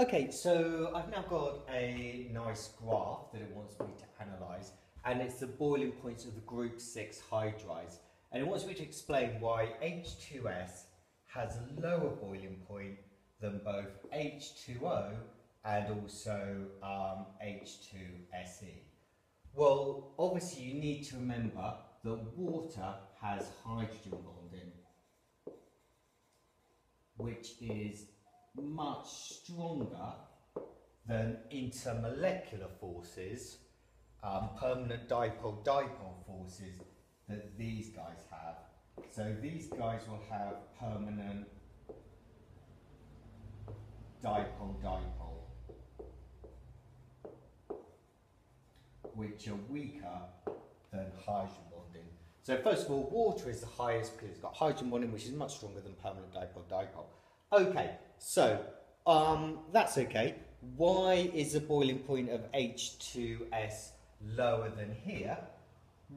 Okay, so I've now got a nice graph that it wants me to analyse, and it's the boiling points of the group 6 hydrides. And it wants me to explain why H2S has a lower boiling point than both H2O and also H2SE. Well, obviously you need to remember that water has hydrogen bonding, which is much stronger than intermolecular forces, permanent dipole-dipole forces that these guys have. So these guys will have permanent dipole-dipole, which are weaker than hydrogen bonding. So first of all, water is the highest because it's got hydrogen bonding, which is much stronger than permanent dipole-dipole. Okay, so that's okay. Why is the boiling point of H2S lower than here?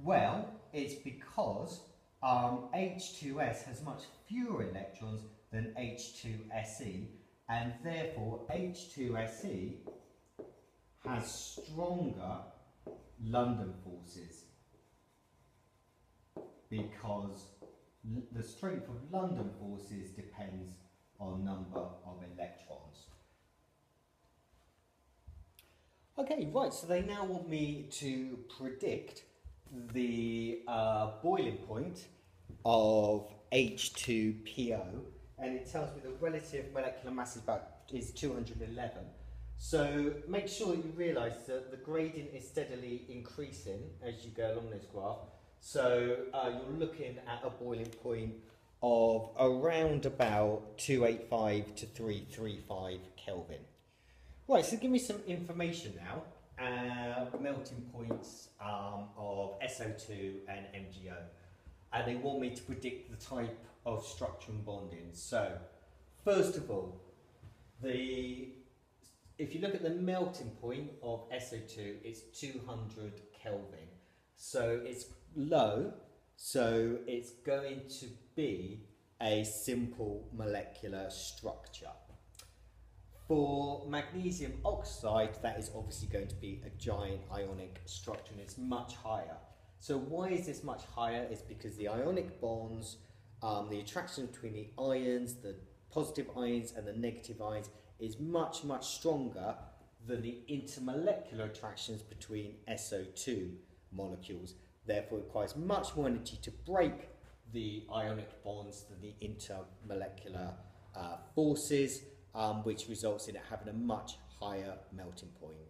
Well, it's because H2S has much fewer electrons than H2SE, and therefore H2SE has stronger London forces, because the strength of London forces depends on number of electrons. Okay, right, so they now want me to predict the boiling point of H2PO, and it tells me the relative molecular mass is 211. So make sure that you realise that the gradient is steadily increasing as you go along this graph. So you're looking at a boiling point of around about 285 to 335 Kelvin. Right, so give me some information now. Melting points of SO2 and MgO. And they want me to predict the type of structure and bonding. So, first of all, if you look at the melting point of SO2, it's 200 Kelvin. So it's low, so it's going to be a simple molecular structure. For magnesium oxide, that is obviously going to be a giant ionic structure, and it's much higher. So why is this much higher? It's because the ionic bonds, the attraction between the ions, the positive ions and the negative ions, is much, much stronger than the intermolecular attractions between SO2 molecules. Therefore, it requires much more energy to break the ionic bonds than the intermolecular forces, which results in it having a much higher melting point.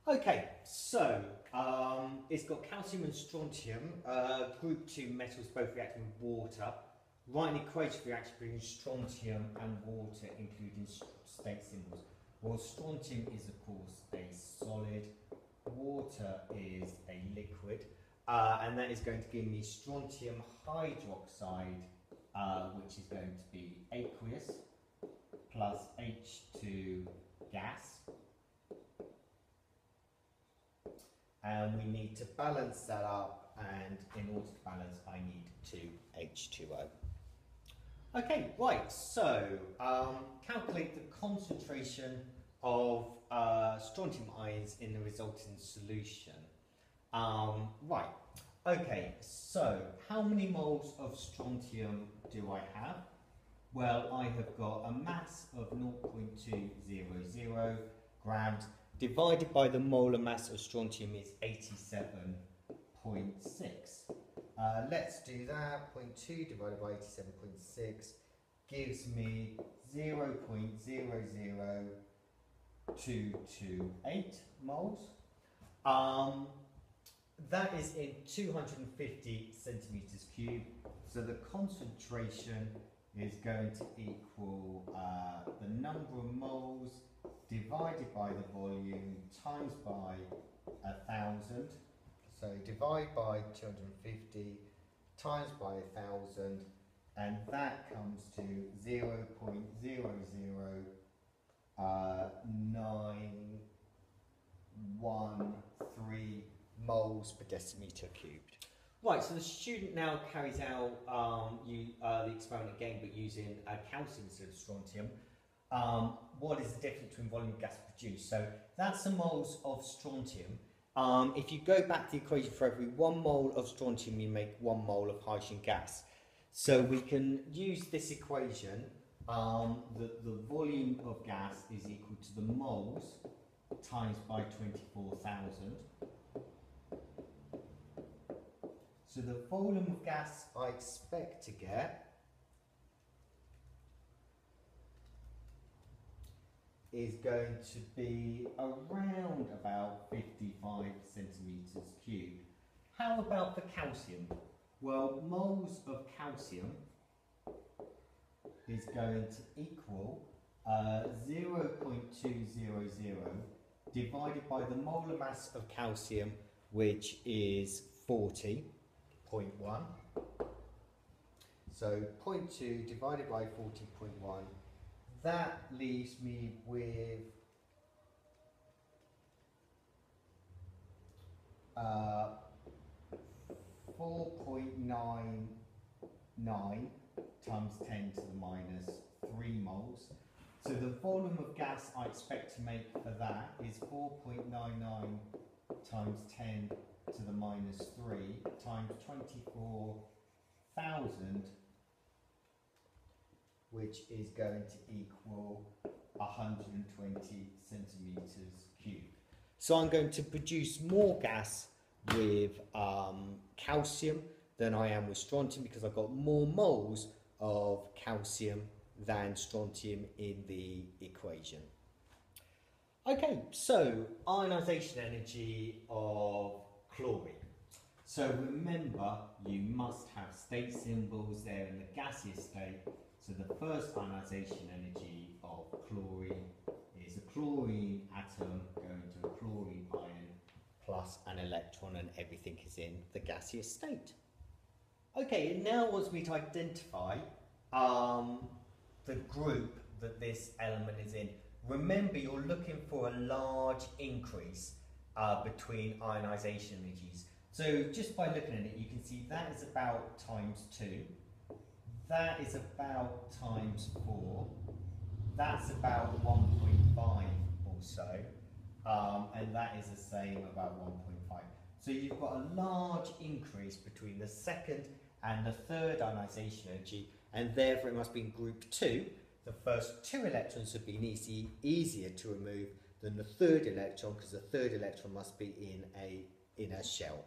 Okay, so it's got calcium and strontium, group 2 metals both reacting with water. Write an equation for reaction between strontium and water, including state symbols. Well, strontium is of course a solid, water is a liquid, and that is going to give me strontium hydroxide, which is going to be aqueous plus H2 gas. And we need to balance that up, and in order to balance, I need 2 H2O. Okay, right, so calculate the concentration of strontium ions in the resulting solution. Right, okay, so how many moles of strontium do I have? Well, I have got a mass of 0.200 grams, divided by the molar mass of strontium is 87.6. Let's do that. 0.2 divided by 87.6 gives me 0.00228 moles. That is in 250 centimeters cubed. So the concentration is going to equal the number of moles divided by the volume times by 1,000. So divide by 250 times by 1,000, and that comes to 0.00913 moles per decimeter cubed. Right, so the student now carries out the experiment again, but using calcium instead of strontium. What is the difference between volume of gas produced? So that's the moles of strontium. If you go back to the equation, for every 1 mole of strontium, you make 1 mole of hydrogen gas. So we can use this equation, that the volume of gas is equal to the moles times by 24,000. So the volume of gas I expect to get is going to be around about 55 centimetres cubed. How about for calcium? Well, moles of calcium is going to equal 0.200 divided by the molar mass of calcium, which is 40.1. So 0.2 divided by 40.1, that leaves me with 4.99 times 10 to the minus 3 moles. So the volume of gas I expect to make for that is 4.99 times 10 to the minus 3 times 24,000, which is going to equal 120 centimetres cubed. So I'm going to produce more gas with calcium than I am with strontium, because I've got more moles of calcium than strontium in the equation. Okay, so ionization energy of chlorine. So remember, you must have state symbols there in the gaseous state. So the first ionization energy of chlorine is a chlorine atom going to a chlorine ion plus an electron, and everything is in the gaseous state. Okay, it now wants me to identify the group that this element is in. Remember, you're looking for a large increase between ionization energies. So just by looking at it, you can see that is about times 2. That is about times 4. That's about 1.5 or so. And that is the same, about 1.5. So you've got a large increase between the second and the third ionization energy, and therefore it must be in group 2. The first 2 electrons have been easier to remove than the third electron, because the third electron must be in a shell.